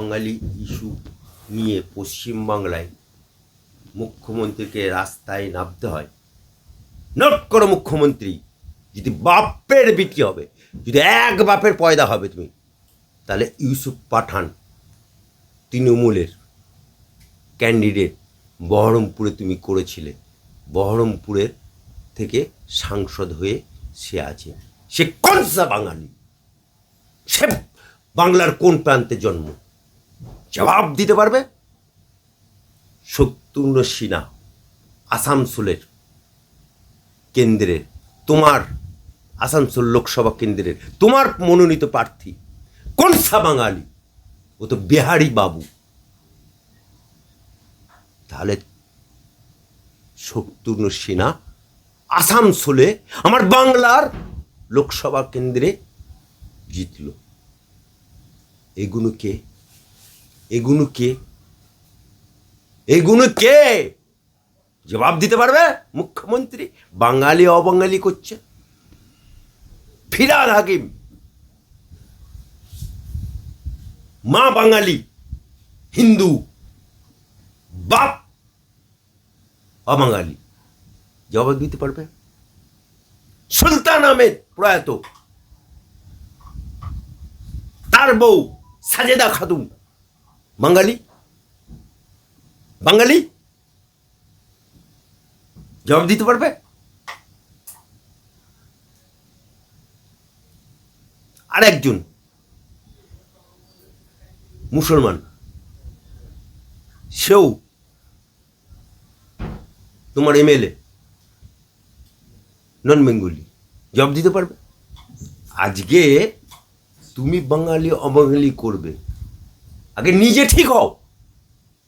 বাঙালি issue নিয়ে পশ্চিমবাংলায় মুখ্যমন্ত্রীকে রাস্তায় নামতে হয়। নোট করো, মুখ্যমন্ত্রী যদি বাপের বিটি হবে, যদি এক বাপের পয়দা হবে তুমি, তাহলে ইউসুফ পাঠান তৃণমূলের ক্যান্ডিডেট বহরমপুরে তুমি করেছিলে, বহরমপুরের থেকে সাংসদ হয়ে সে আছে। সে কোনসা বাঙালি, সে বাংলার কোন প্রান্তে জন্ম, জবাব দিতে পারবে? শত্রুঘ্ন সিনহা আসানসোলের কেন্দ্রের, তোমার আসানসোল লোকসভা কেন্দ্রের তোমার মনোনীত প্রার্থী কোনসা বাঙালি? ও তো বিহারি বাবু। তাহলে শত্রুঘ্ন সিনহা আসানসোলে আমার বাংলার লোকসভা কেন্দ্রে জিতল। এগুলো কে? এগুলো কে? এগুলো কে? জবাব দিতে পারবে মুখ্যমন্ত্রী? বাঙালি অবাঙালি করছে। ফিরহাদ হাকিম মা বাঙালি, হিন্দু, বাপ অবাঙালি, জবাব দিতে পারবে? সুলতান আহমেদ প্রয়াত, তার বউ সাজেদা খাতুন বাঙালি, বাঙালি, জবাব দিতে পারবে? আর একজন মুসলমান, সেও তোমার এমএলএ, নন বেঙ্গলি, জবাব দিতে পারবে? আজকে তুমি বাঙালি অবাঙালি করবে, আগে নিজে ঠিক হও,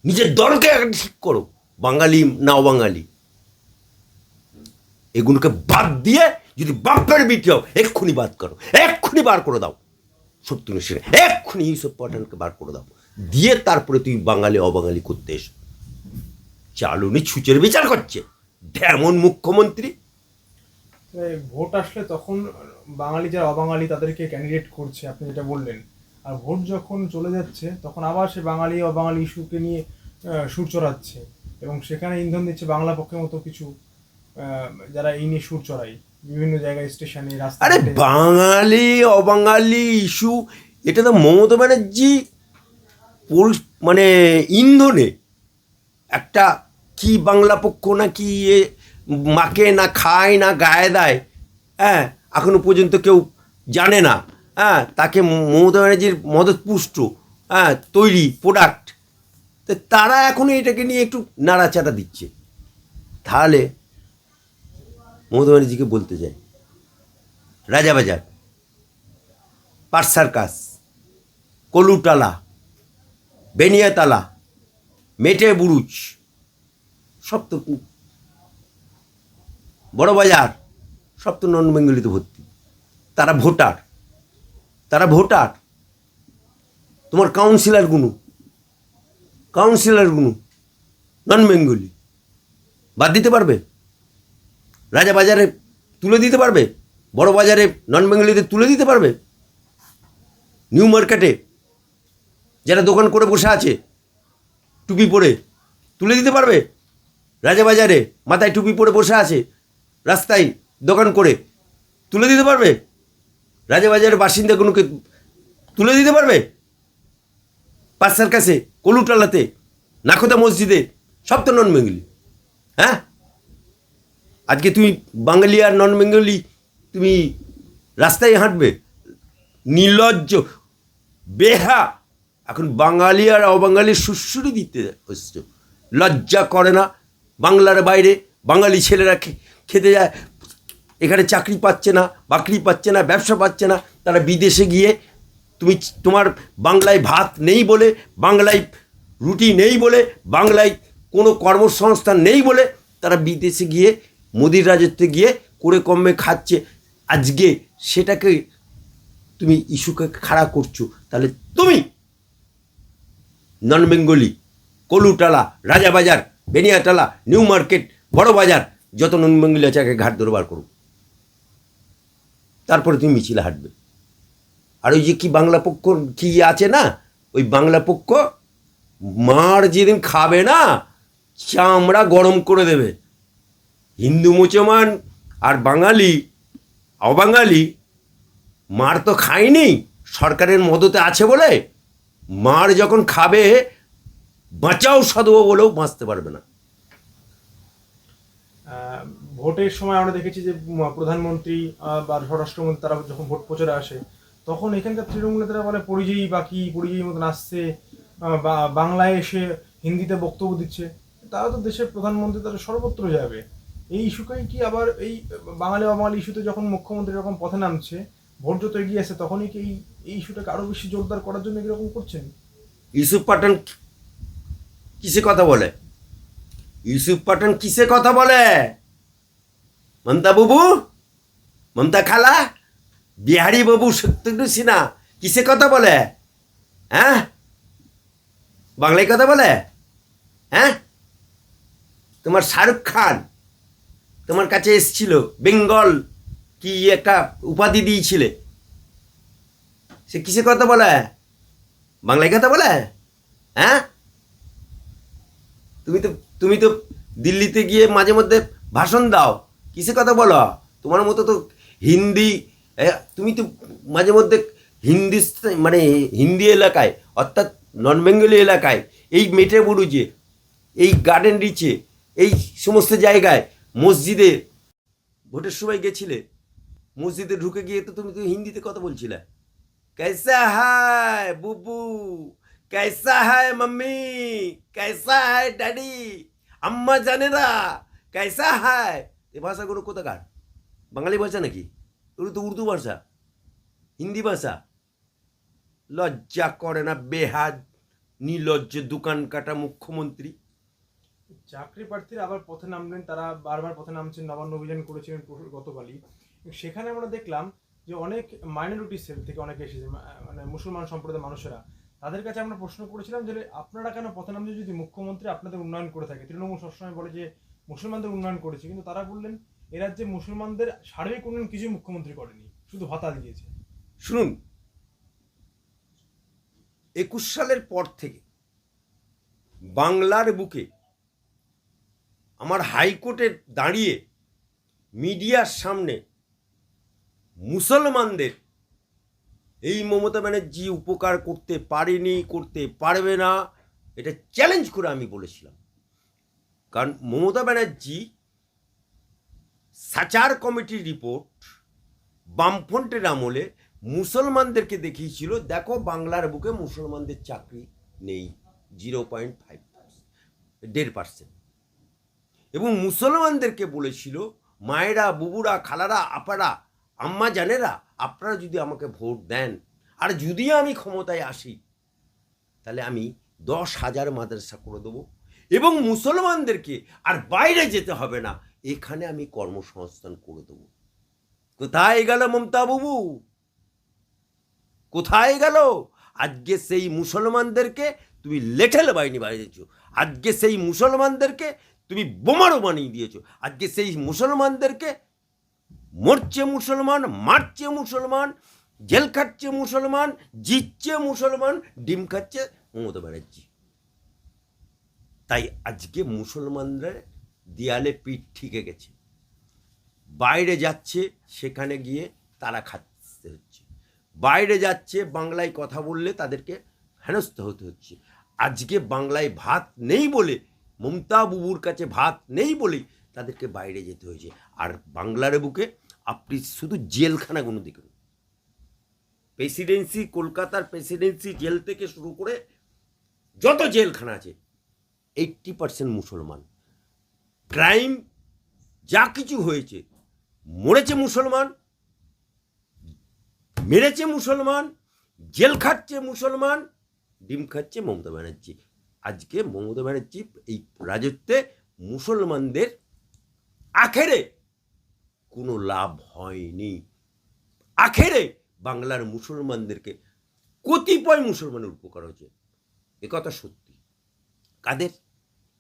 নিজের দলকে আগে ঠিক করো, বাঙালি না অবাঙালি। এগুলোকে বাদ দিয়ে যদি বাপের বিটি হও, এক্ষুনি বাদ করো, এক্ষুনি বার করে দাও শত্রুঘ্ন সিনহা, এক্ষুনি ইউসুফ পাঠানকে বার করে দাও, দিয়ে তারপরে তুমি বাঙালি অবাঙালি করতে এসো। চালুনি ছুঁচের বিচার করছে যেমন মুখ্যমন্ত্রী। ভোট আসলে তখন বাঙালি যারা অবাঙালি তাদেরকে ক্যান্ডিডেট করছে, আপনি যেটা বললেন, আর ভোট যখন চলে যাচ্ছে তখন আবার সে বাঙালি অবাঙালি ইস্যুকে নিয়ে সুর চড়াচ্ছে এবং সেখানে ইন্ধন দিচ্ছে বাংলা পক্ষের মতো কিছু যারা এই নিয়ে সুর চড়ায় বিভিন্ন জায়গায়, স্টেশনে, আরে রাস্তায়। বাঙালি অবাঙালি ইস্যু, এটা তো মমতা ব্যানার্জি মানে ইন্ধনে একটা কি বাংলা পক্ষ না কি মাকে না খায় না গায়ে দেয়, হ্যাঁ, এখনো পর্যন্ত কেউ জানে না। হ্যাঁ, তাকে মমতা ব্যানার্জির মদতপুষ্ট তৈরি প্রোডাক্ট, তো তারা এখনও এটাকে নিয়ে একটু নাড়াচাড়া দিচ্ছে। তাহলে মমতা ব্যানার্জিকে বলতে চাই, রাজাবাজার, পাট সার্কাস, কলুটালা, বেনিয়াতলা, মেটে বুরুজ, সব তো বড় বাজার, সব তো নন বেঙ্গলিতে ভর্তি। তারা ভোটার, তারা ভোটার। তোমার কাউন্সিলরগুলো নন বেঙ্গলি, বাদ দিতে পারবে? রাজাবাজারে তুলে দিতে পারবে? বড় বাজারে নন বেঙ্গলিতে তুলে দিতে পারবে? নিউ মার্কেটে যারা দোকান করে বসে আছে টুপি পরে, তুলে দিতে পারবে? রাজাবাজারে মাথায় টুপি পরে বসে আছে, রাস্তায় দোকান করে, তুলে দিতে পারবে? রাজাবাজারের বাসিন্দাগুলোকে তুলে দিতে পারবে? পাট সার্কাসে, কলুটালাতে, নাখোদা মসজিদে, সব তো নন বেঙ্গলি। হ্যাঁ, আজকে তুমি বাঙালি আর নন বেঙ্গলি তুমি রাস্তায় হাঁটবে? নির্লজ্জ, বেহা, এখন বাঙালি আর অবাঙালির সুশ্রুরি দিতে হচ্ছে। লজ্জা করে না? বাংলার বাইরে বাঙালি ছেলেরা খেতে যায়, এখানে চাকরি পাচ্ছে না, বাকরি পাচ্ছে না, ব্যবসা পাচ্ছে না, তারা বিদেশে গিয়ে, তোমার বাংলায় ভাত নেই বলে, বাংলায় রুটি নেই বলে, বাংলায় কোনো কর্মসংস্থান নেই বলে তারা বিদেশে গিয়ে মোদির রাজত্বে গিয়ে করে কমে খাচ্ছে। আজকে সেটাকে তুমি ইস্যুকে খাড়া করছো, তাহলে তুমি নন বেঙ্গলি, কলুটালা, রাজাবাজার, বেনিয়াতলা, নিউ মার্কেট, বড় বাজার, যত নন বেঙ্গলি আছে আগে ঘাট ধরে বার করো, তারপরে তুমি মিছিলে হাঁটবে। আর ওই যে কি বাংলা পক্ষ কি আছে না, ওই বাংলা পক্ষ মার যেদিন খাবে না চামড়া গরম করে দেবে। হিন্দু মুসলমান আর বাঙালি অবাঙালি মার তো খায়নি, সরকারের মদতে আছে বলে। মার যখন খাবে বাঁচাও সাধবো বলেও বাঁচতে পারবে না। ভোটের সময় আমরা দেখেছি যে প্রধানমন্ত্রী বা স্বরাষ্ট্রমন্ত্রী তারা যখন ভোট প্রচারে আসে, তখন এখানকার তৃণমূল নেতারা বলে পরিযায়ী বাকি পরিযায়ী মতন আসছে, বাংলায় এসে হিন্দিতে বক্তব্য দিচ্ছে। তারা তো দেশের প্রধানমন্ত্রী, তারা সর্বত্র যাবে। এই ইস্যুটাই কি আবার এই বাঙালি অবাঙালি ইস্যুতে যখন মুখ্যমন্ত্রী এরকম পথে নামছে, ভোট যত এগিয়ে আসে, তখনই কি এই ইস্যুটাকে আরো বেশি জোরদার করার জন্য এরকম করছেন? ইউসুফ পাঠান কিসে কথা বলে? ইউসুফ পাঠান কিসে কথা বলে? মমতা বাবু, মমতা খালা, বিহারি বাবু, সত্যেন্দ্র সিনহা কিসে কথা বলে? হ্যাঁ, বাংলায় কথা বলে? হ্যাঁ, তোমার শাহরুখ খান তোমার কাছে এসছিল, বেঙ্গল কি একটা উপাধি দিয়েছিলে, সে কিসে কথা বলে? বাংলায় কথা বলে? হ্যাঁ, তুমি তো দিল্লিতে গিয়ে মাঝে মধ্যে ভাষণ দাও, কিসে কথা বলো? তোমার মতো তো হিন্দি, তুমি তো মাঝে মধ্যে হিন্দি মানে হিন্দি এলাকায় অর্থাৎ নন বেঙ্গলি এলাকায়, এই মেটে বুরুজে, এই গার্ডেন রিচে, এই সমস্ত জায়গায় মসজিদে ভোটের সময় গেছিলে, মসজিদে ঢুকে গিয়ে তো তুমি তো হিন্দিতে কথা বলছিলে। कैसा है बुबू, कैसा है मम्मी, कैसा है डैडी, আম্মা জানেরা कैसा है, এই ভাষাগুলো কোথাকার? বাঙালি ভাষা নাকি? এগুলো তো উর্দু ভাষা, হিন্দি ভাষা। লজ্জা করে না বেহাদ নির্লজ্জ দোকান কাটা মুখ্যমন্ত্রী। চাকরি প্রার্থীরা আবার পথে নামলেন, তারা বারবার পথে নামছেন, নবান্ন অভিযান করেছিলেন গতকালই। সেখানে আমরা দেখলাম যে অনেক মাইনরিটি সেল থেকে অনেকে এসেছে, মানে মুসলমান সম্প্রদায়ের মানুষেরা। তাদের কাছে আমরা প্রশ্ন করেছিলাম যে আপনারা কেন পথে নামছেন যদি মুখ্যমন্ত্রী আপনাদের উন্নয়ন করে থাকে? তৃণমূল সবসময় বলে যে মুসলমানদের উন্নয়ন করেছে, কিন্তু তারা বললেন এ রাজ্যে মুসলমানদের সার্বিক উন্নয়ন কিছুই মুখ্যমন্ত্রী করেনি, শুধু ভাতা দিয়েছে। শুনুন, 21 সালের পর থেকে বাংলার বুকে আমার হাইকোর্টে দাঁড়িয়ে মিডিয়ার সামনে মুসলমানদের এই মমতা ব্যানার্জি উপকার করতে পারেনি, করতে পারবে না, এটা চ্যালেঞ্জ করে আমি বলেছিলাম। কারণ মমতা ব্যানার্জি সাচার কমিটির রিপোর্ট বামফ্রন্টের আমলে মুসলমানদেরকে দেখিয়েছিল, দেখো বাংলার বুকে মুসলমানদের চাকরি নেই 0.5%, 1.5%। এবং মুসলমানদেরকে বলেছিল, মায়েরা, বুবুরা, খালারা, আপারা, আম্মা জানেরা, আপনারা যদি আমাকে ভোট দেন আর যদি আমি ক্ষমতায় আসি, তাহলে আমি 10,000 মাদ্রাসা করে দেবো এবং মুসলমানদেরকে আর বাইরে যেতে হবে না, এখানে আমি কর্মসংস্থান করে দেবো। কোথায় গেল মমতা বাবু? কোথায় গেল? আজকে সেই মুসলমানদেরকে তুমি লেঠেল বাহিনী বানিয়েছো, আজকে সেই মুসলমানদেরকে তুমি বোমারও বানিয়ে দিয়েছো, আজকে সেই মুসলমানদেরকে মরছে মুসলমান, মারছে মুসলমান, জেল খাচ্ছে মুসলমান, জিতছে মুসলমান, ডিম খাচ্ছে মমতা ব্যানার্জি। তাই আজকে মুসলমানরা দেয়ালে পিঠ ঠিকে গেছে, বাইরে যাচ্ছে, সেখানে গিয়ে তারা খাচ্ছে হচ্ছে, বাইরে যাচ্ছে, বাংলায় কথা বললে তাদেরকে হেনস্থা হতে হচ্ছে। আজকে বাংলায় ভাত নেই বলে, মমতা বুবুর কাছে ভাত নেই বলেই তাদেরকে বাইরে যেতে হয়েছে। আর বাংলার বুকে আপনি শুধু জেলখানাগুলো দেখুন, প্রেসিডেন্সি, কলকাতার প্রেসিডেন্সি জেল থেকে শুরু করে যত জেলখানা আছে 80% মুসলমান। ক্রাইম যা কিছু হয়েছে, মরেছে মুসলমান, মেরেছে মুসলমান, জেল খাচ্ছে মুসলমান, ডিম খাচ্ছে মমতা ব্যানার্জি। আজকে মমতা ব্যানার্জি এই রাজত্বে মুসলমানদের আখেরে কোনো লাভ হয়নি। আখেরে বাংলার মুসলমানদেরকে কতিপয় মুসলমানের উপকার হয়েছে, একথা সত্যি। কাদের?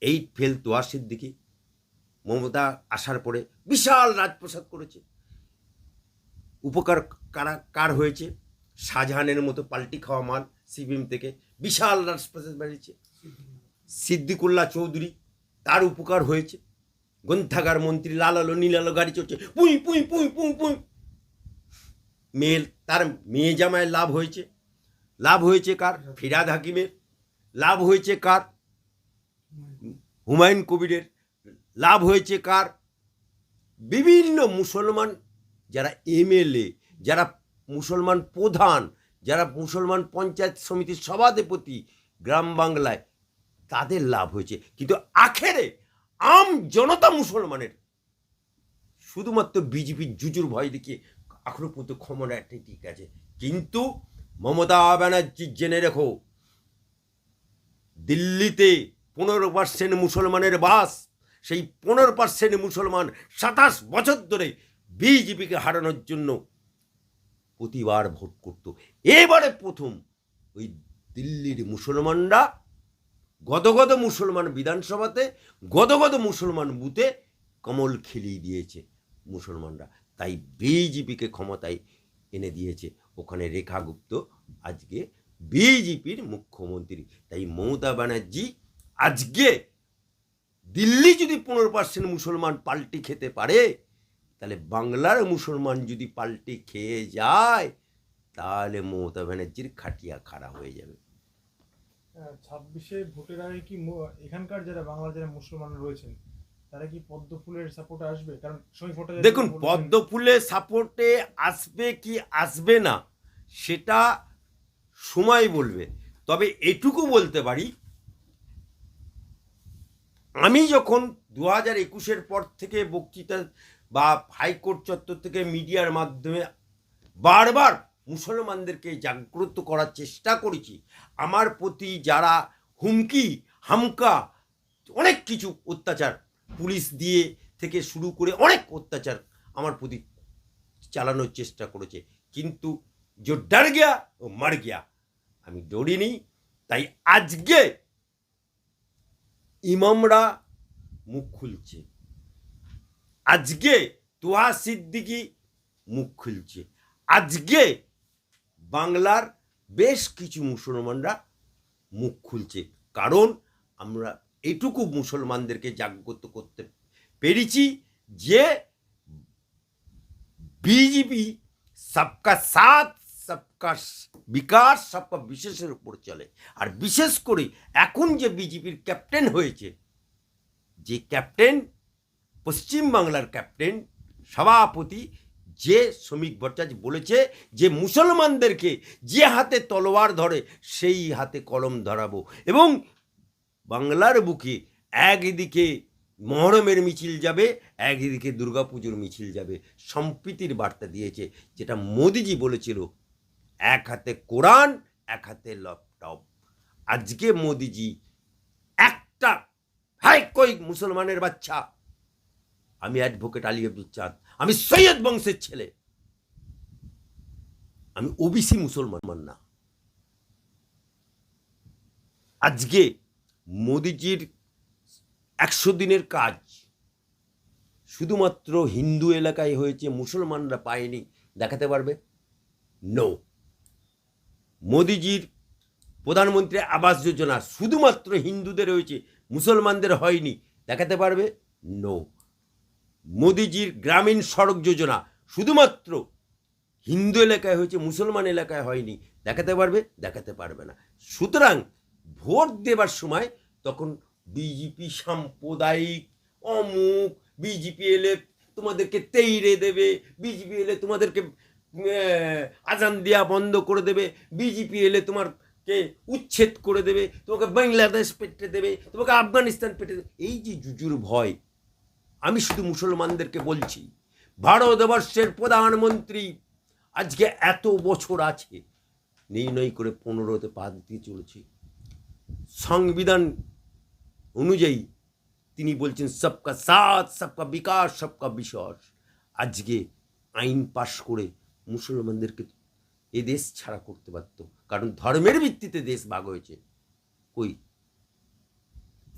8 ফেল তোয়া সিদ্দিকি মমতা আসার পরে বিশাল রাজপ্রসাদ করেছে। উপকার কার হয়েছে? শাহজাহানের মতো পাল্টি খাওয়া মাল সিপিএম থেকে বিশাল রাজপ্রাসাদ বানিয়েছে। সিদ্দিকুল্লাহ চৌধুরী, তার উপকার হয়েছে। গ্রন্থাগার মন্ত্রী লাল আলো নীল আলো গাড়ি চড়ছে, পুঁই পুঁই পুঁই পুঁই পুঁই। তার মেয়ে জামাইয়ের লাভ হয়েছে। লাভ হয়েছে কার? ফিরাদ হাকিমের। লাভ হয়েছে কার? হুমায়ুন কবিরের। লাভ হয়েছে কার? বিভিন্ন মুসলমান যারা এমএলএ, যারা মুসলমান প্রধান, যারা মুসলমান পঞ্চায়েত সমিতির সভাধিপতি গ্রাম বাংলায়, তাদের লাভ হয়েছে। কিন্তু আখেরে আম জনতা মুসলমানের শুধুমাত্র বিজেপির জুজুর ভয় দেখিয়ে এখনো পর্যন্ত ক্ষমতা একটাই ঠিক আছে। কিন্তু মমতা ব্যানার্জি জেনে রেখো, দিল্লিতে 15% মুসলমানের বাস। সেই 15% মুসলমান 27 বছর ধরে বিজেপিকে হারানোর জন্য প্রতিবার ভোট করত। এবারে প্রথম ওই দিল্লির মুসলমানরা গদগদ মুসলমান বিধানসভাতে, গদগদ মুসলমান বুথে কমল খেলিয়ে দিয়েছে মুসলমানরা। তাই বিজেপিকে ক্ষমতায় এনে দিয়েছে। ওখানে রেখা গুপ্ত আজকে বিজেপির মুখ্যমন্ত্রী। তাই মমতা ব্যানার্জি আজকে দিল্লি যদি 15% মুসলমান পাল্টি খেতে পারে, তাহলে বাংলার মুসলমান যদি পাল্টি খেয়ে যায়, তাহলে মমতা ব্যানার্জির খাটিয়া খাড়া হয়ে যাবে। 26-এ ভোটের আগে কি এখানকার যারা বাংলার যারা মুসলমান রয়েছেন তারা কি পদ্ম ফুলের সাপোর্টে আসবে? কারণ সময় ভোটে দেখুন, পদ্ম ফুলের সাপোর্টে আসবে কি আসবে না সেটা সময় বলবে। তবে এটুকু বলতে পারি, আমি যখন 2021-এর পর থেকে বক্তৃতা বা হাইকোর্ট চত্বর থেকে মিডিয়ার মাধ্যমে বারবার মুসলমানদেরকে জাগ্রত করার চেষ্টা করেছি, আমার প্রতি যারা হুমকি হামকা অনেক কিছু অত্যাচার, পুলিশ দিয়ে থেকে শুরু করে অনেক অত্যাচার আমার প্রতি চালানোর চেষ্টা করেছে, কিন্তু যে ডর গিয়া ও মার গিয়া, আমি ডরিনি। তাই আজকে ইমামরা মুখ খুলছে, আজকে তোহা সিদ্দিকি মুখ খুলছে, আজকে বাংলার বেশ কিছু মুসলমানরা মুখ খুলছে। কারণ আমরা এটুকু মুসলমানদেরকে জাগ্রত করতে পেরেছি যে বিজেপি সবকা সাথ, সবকা বিকাশ, সবকা বিশেষের উপর চলে। আর বিশেষ করে এখন যে বিজেপির ক্যাপ্টেন হয়েছে, যে ক্যাপ্টেন পশ্চিমবাংলার ক্যাপ্টেন সভাপতি, যে শ্রমিক ভট্টাচার্য বলেছে যে মুসলমানদেরকে যে হাতে তলোয়ার ধরে সেই হাতে কলম ধরাবো, এবং বাংলার বুকে একদিকে মহরমের মিছিল যাবে, একদিকে দুর্গাপুজোর মিছিল যাবে। সম্প্রীতির বার্তা দিয়েছে, যেটা মোদিজি বলেছিল, এক হাতে কোরআন এক হাতে ল্যাপটপ। আজকে মোদিজি একটা হাই কই মুসলমানের বাচ্চা, আমি অ্যাডভোকেট আলী আব্দুল চাঁদ, আমি সৈয়দ বংশের ছেলে, আমি ওবিসি মুসলমান না। আজকে মোদিজির 100 দিনের কাজ শুধুমাত্র হিন্দু এলাকায় হয়েছে, মুসলমানরা পায়নি, দেখাতে পারবে? নো। মোদিজির প্রধানমন্ত্রী আবাস যোজনা শুধুমাত্র হিন্দুদের হয়েছে, মুসলমানদের হয়নি, দেখাতে পারবে? নো। মোদিজির গ্রামীণ সড়ক যোজনা শুধুমাত্র হিন্দু এলাকায় হয়েছে, মুসলমান এলাকায় হয়নি, দেখাতে পারবে? দেখাতে পারবে না। সুতরাং ভোট দেবার সময় তখন বিজেপি সাম্প্রদায়িক অমুক, বিজেপি এলে তোমাদেরকে তেইরে দেবে, বিজেপি এলে তোমাদেরকে আজান দেওয়া বন্ধ করে দেবে, বিজেপি এলে তোমাকে উচ্ছেদ করে দেবে, তোমাকে বাংলাদেশ পেটে দেবে, তোমাকে আফগানিস্তান পেটে দেবে, এই যে জুজুর ভয়। আমি শুধু মুসলমানদেরকে বলছি, ভারতবর্ষের প্রধানমন্ত্রী আজকে এত বছর আছে, নির্ণয় করে 15তে পা দিতে চলেছে। সংবিধান অনুযায়ী তিনি বলছেন সবকা সাথ, সবকা বিকাশ, সবকা বিশ্বাস। আজকে আইন পাশ করে মুসলমানদেরকে এ দেশ ছাড়া করতে পারত, কারণ ধর্মের ভিত্তিতে দেশ ভাগ হয়েছে। কই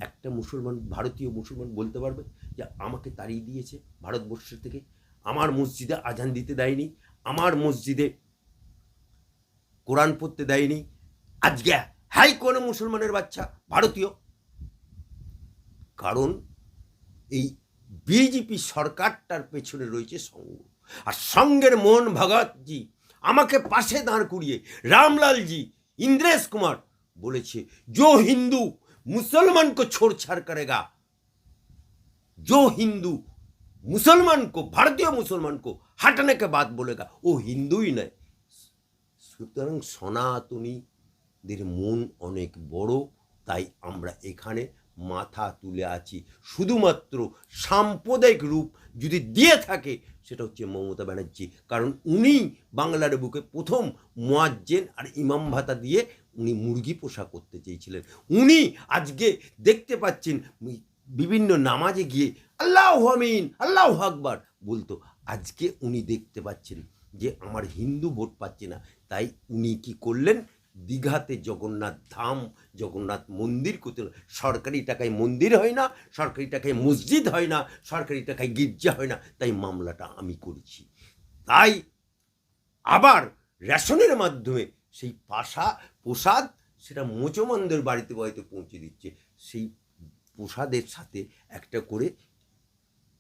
একটা মুসলমান, ভারতীয় মুসলমান বলতে পারবে যে আমাকে তাড়িয়ে দিয়েছে ভারতবর্ষের থেকে, আমার মসজিদে আজান দিতে দেয়নি, আমার মসজিদে কোরআন পড়তে দেয়নি, আজকে হাই কোনো মুসলমানের বাচ্চা ভারতীয়, কারণ এই বিজেপি সরকারটার পেছনে রয়েছে সঙ্গ। আর সঙ্গের মোহন ভগতজি আমাকে পাশে দাঁড় করিয়ে, রামলালজি, इंद्रेश कुमार बोले जो हिंदू मुसलमान को छोड़छाड़ करेगा, जो हिंदू मुसलमान को, भारतीय मुसलमान को हटने के बाद बोलेगा वो हिंदू ही नहीं। সুতরাং সনাতনীদের মন অনেক বড়, তাই আমরা এখানে মাথা তুলে আছি। শুধুমাত্র সাম্প্রদায়িক রূপ যদি দিয়ে থাকে সেটা হচ্ছে মমতা ব্যানার্জি, কারণ উনি বাংলার বুকে প্রথম মুয়াজ্জেন আর ইমাম ভাতা দিয়ে উনি মুরগি পোষা করতে চেয়েছিলেন। উনি আজকে দেখতে পাচ্ছেন বিভিন্ন নামাজে গিয়ে আল্লাহু আমিন আল্লাহু আকবার বলতো, আজকে উনি দেখতে পাচ্ছেন যে আমার হিন্দু ভোট পাচ্ছে না, তাই উনি কি করলেন, দীঘাতে জগন্নাথ ধাম, জগন্নাথ মন্দির করতে, সরকারি টাকায় মন্দির হয় না, সরকারি টাকায় মসজিদ হয় না, সরকারি টাকায় গির্জা হয় না, তাই মামলাটা আমি করেছি। তাই আবার রেশনের মাধ্যমে সেই প্রসাদ সেটা মুসলমানদের বাড়িতে বাড়িতে পৌঁছে দিচ্ছে। সেই প্রসাদের সাথে একটা করে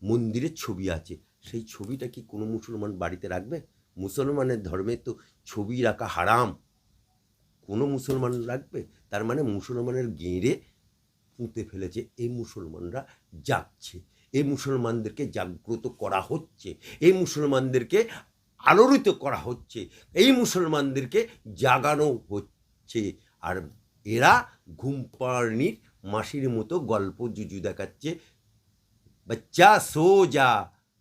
মন্দিরের ছবি আছে, সেই ছবিটা কি কোনো মুসলমান বাড়িতে রাখবে? মুসলমানের ধর্মে তো ছবি রাখা হারাম, কোনো মুসলমান রাখবে? তার মানে মুসলমানের গেঁড়ে পুঁতে ফেলেছে। এই মুসলমানরা জাগছে, এই মুসলমানদেরকে জাগ্রত করা হচ্ছে, এই মুসলমানদেরকে আলোড়িত করা হচ্ছে, এই মুসলমানদেরকে জাগানো হচ্ছে। আর এরা ঘুম পাড়নির মাসির মতো গল্প জুজু দেখাচ্ছে, बच्चा सो जा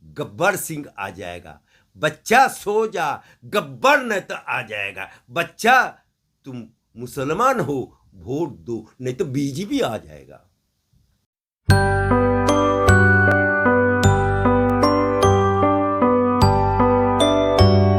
गब्बर सिंह आ जाएगा, बच्चा सो जा गब्बर नहीं तो आ जाएगा, बच्चा तुम मुसलमान हो वोट दो नहीं तो बीजेपी आ जाएगा।